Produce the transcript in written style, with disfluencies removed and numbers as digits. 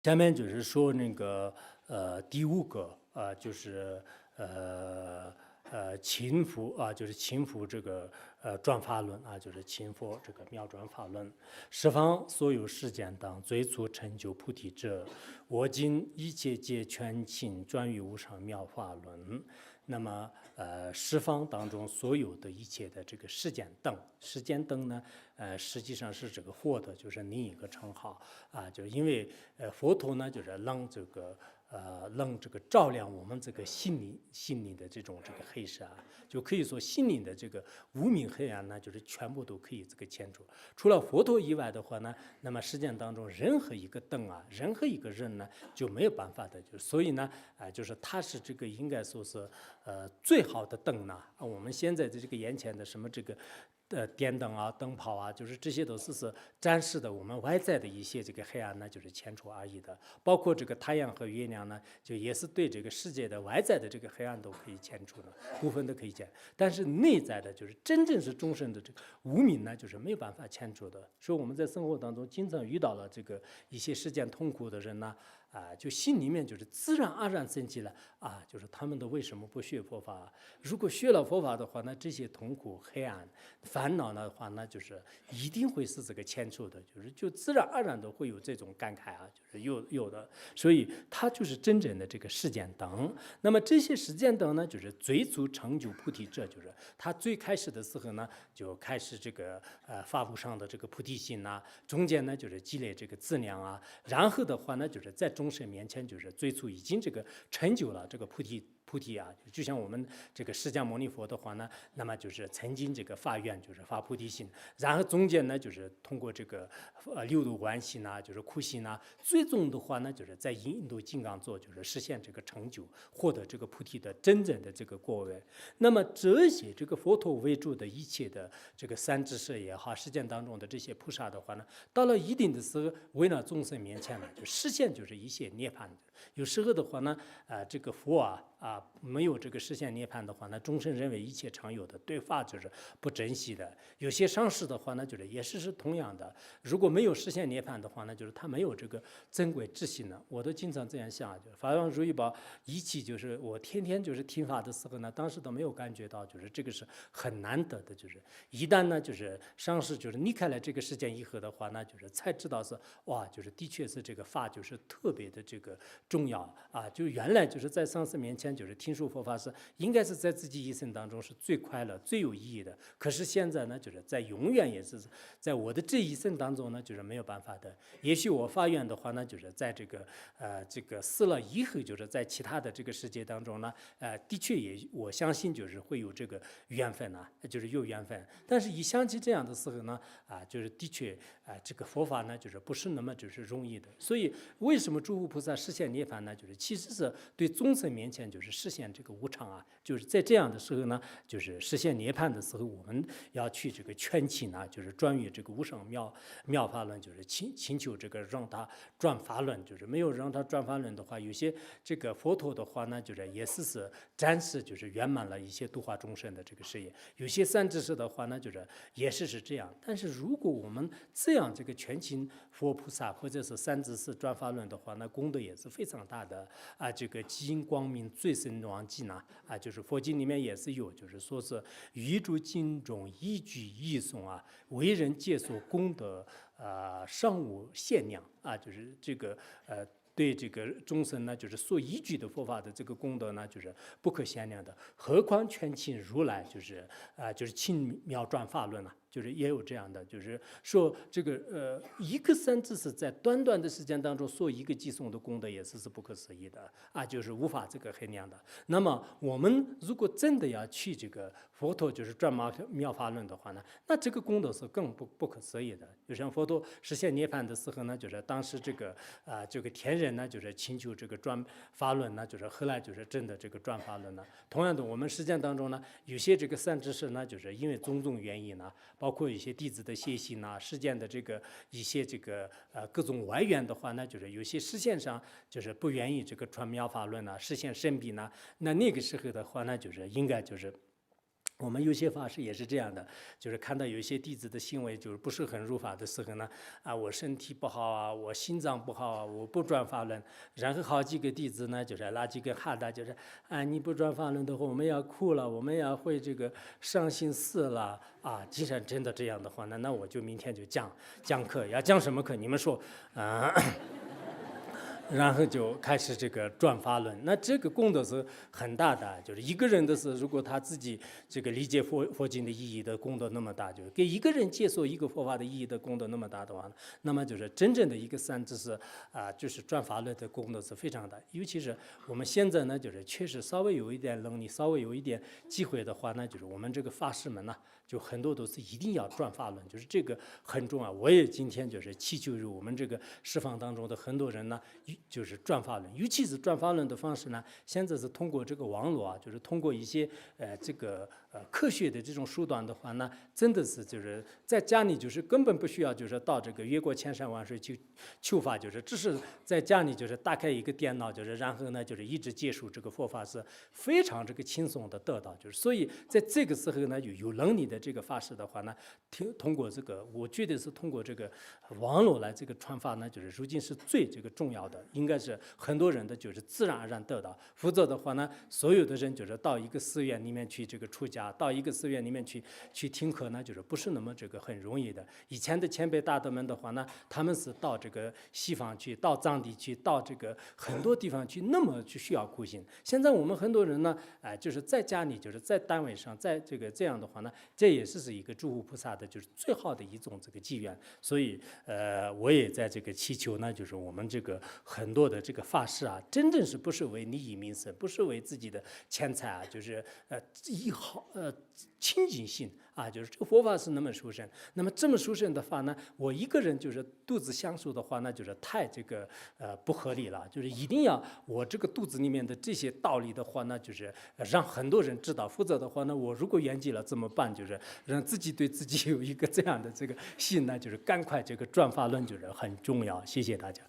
下面就是说那个第五个就是勤拂就是勤拂这个转法轮就是勤拂这个妙转法轮，十方所有世间当最初成就菩提者，我今一切皆全勤转于无上妙法轮。那么十方当中所有的一切的这个世间灯，世间灯呢，实际上是这个佛的，就是另一个称号就因为佛陀呢，就是让这个照亮我们这个心灵的这种这个黑暗就可以说心灵的这个无明黑暗呢，就是全部都可以这个牵除。除了佛陀以外的话呢，那么实践当中任何一个灯任何一个人呢，就没有办法的，所以呢，就是他是这个应该说是最好的灯呢。我们现在的这个眼前的什么这个电灯灯泡就是这些都是展示的我们外在的一些这个黑暗呢，就是牵除而已的。包括这个太阳和月亮呢，就也是对这个世界的外在的这个黑暗都可以牵除的，部分都可以牵。但是内在的，就是真正是众生的这个无明呢，就是没有办法牵除的。所以我们在生活当中经常遇到了这个一些事件痛苦的人呢，就心里面就是自然而然升起了就是他们都为什么不学佛法？如果学了佛法的话，那这些痛苦、黑暗、烦恼的话，那就是一定会是这个牵除的，就自然而然的会有这种感慨就是有的。所以它就是真正的这个世间灯。那么这些世间灯呢，就是最初成就菩提者，就是他最开始的时候呢，就开始这个发无上的这个菩提心中间呢就是积累这个资粮然后的话呢，就是在众生面前，就是最初已经这个成就了这个菩提就像我们这个释迦牟尼佛的话呢，那么就是曾经这个发愿，就是发菩提心，然后中间呢就是通过这个六度观心就是苦心最终的话呢，就是在印度金刚座，就是实现这个成就，获得这个菩提的真正的这个果位。那么这些这个佛陀为主的一切的这个三智舍也好，实践当中的这些菩萨的话呢，到了一定的时候，为了众生面前呢，就实现就是一些涅槃。有时候的话呢，这个佛没有这个实现涅槃的话呢，众生认为一切常有的，对法就是不珍惜的。有些上师的话呢，就是也是同样的，如果没有实现涅槃的话呢，就是他没有这个珍贵之心呢。我都经常这样想，就法王如意宝一起，就是我天天就是听法的时候呢，当时都没有感觉到，就是这个是很难得的，就是一旦呢就是上师就是离开了这个世界以后的话呢，就是才知道是哇，就是的确是这个法就是特别的这个重要就原来就是在上师面前就是听说佛法是应该是在自己一生当中是最快乐最有意义的，可是现在呢就是在永远也是在我的这一生当中呢就是没有办法的。也许我发愿的话呢，就是在这个死了以后，就是在其他的这个世界当中呢的确也我相信就是会有这个缘分就是有缘分。但是一想起这样的时候呢就是的确这个佛法呢就是不是那么就是容易的。所以为什么诸佛菩萨实现涅槃呢？就是其实是对众生面前就是实现这个无常就是在这样的时候呢，就是实现涅槃的时候，我们要去这个劝请就是专于这个无上妙法论，就是请求这个让他转法轮，就是没有让他转法轮的话，有些这个佛陀的话呢，就是也是暂时就是圆满了一些度化众生的这个事业。有些三智士的话呢，就是也是这样。但是如果我们这样这个全勤佛菩萨或者是三智士转法轮的话，那功德也是非常大的这个基因光明最深王记呢就是佛经里面也是有，就是说是于诸经中一句一诵为人皆所功德尚无限量就是这个对这个众生呢，就是所依据的佛法的这个功德呢，就是不可限量的。何况全请如来，就是轻妙转法论就是也有这样的，就是说这个一个三智是在短短的时间当中做一个寄送的功德，也是不可思议的就是无法这个衡量的。那么我们如果真的要去这个佛陀就是转妙法论的话呢，那这个功德是更不可思议的。就像佛陀实现涅槃的时候呢，就是当时这个天人呢，就是请求这个转法轮呢，就是后来就是真的这个转法轮呢。同样的，我们实践当中呢，有些这个善知识呢，就是因为种种原因包括一些弟子的懈心实践的这个一些这个各种外缘的话呢，就是有些实现上就是不愿意这个转妙法轮实现圣彼那个时候的话呢，就是应该就是我们有些法师也是这样的，就是看到有一些弟子的行为就是不是很入法的时候呢，我身体不好啊，我心脏不好啊，我不转法轮。然后好几个弟子呢，就是拿几个哈达，就是你不转法轮的话，我们要哭了，我们要会这个伤心死了啊！既然真的这样的话，那我就明天就讲课，要讲什么课？你们说啊？然后就开始这个转法轮，那这个功德是很大的，就是一个人的是，如果他自己这个理解佛经的意义的功德那么大，就是给一个人接受一个佛法的意义的功德那么大的话，那么就是真正的一个三知识就是转法轮的功德是非常大。尤其是我们现在呢，就是确实稍微有一点能力，稍微有一点机会的话呢，就是我们这个法师们呢，就很多都是一定要转法轮，就是这个很重要。我也今天就是祈求于我们这个释放当中的很多人呢，就是转法轮，尤其是转法轮的方式呢，现在是通过这个网络啊，就是通过一些这个科学的这种手段的话呢，真的是就是在家里就是根本不需要就是到这个越过千山万水去求法，就是只是在家里就是打开一个电脑，就是然后呢就是一直接触这个佛法是非常这个轻松的得到，就是所以在这个时候呢，有能力的这个法师的话呢，通过这个，我觉得是通过这个网络来这个传法呢，就是如今是最这个重要的，应该是很多人的就是自然而然得到，否则的话呢，所有的人就是到一个寺院里面去这个出家，到一个寺院里面去听课呢，就是不是那么这个很容易的。以前的前辈大德们的话呢，他们是到这个西方去，到藏地去，到这个很多地方去，那么就需要苦行。现在我们很多人呢，就是在家里，就是在单位上，在这个这样的话呢，这也是一个诸佛菩萨的就是最好的一种这个机缘。所以我也在这个祈求呢，就是我们这个很多的这个法师啊，真正是不是为利益名声，不是为自己的钱财啊，就是清净心啊，就是这个佛法是那么殊胜，那么这么殊胜的话呢，我一个人就是独自享受的话，那就是太这个不合理了，就是一定要我这个肚子里面的这些道理的话呢，就是让很多人知道，否则的话呢，我如果圆寂了怎么办？就是让自己对自己有一个这样的这个心呢，就是赶快这个转法轮就是很重要。谢谢大家。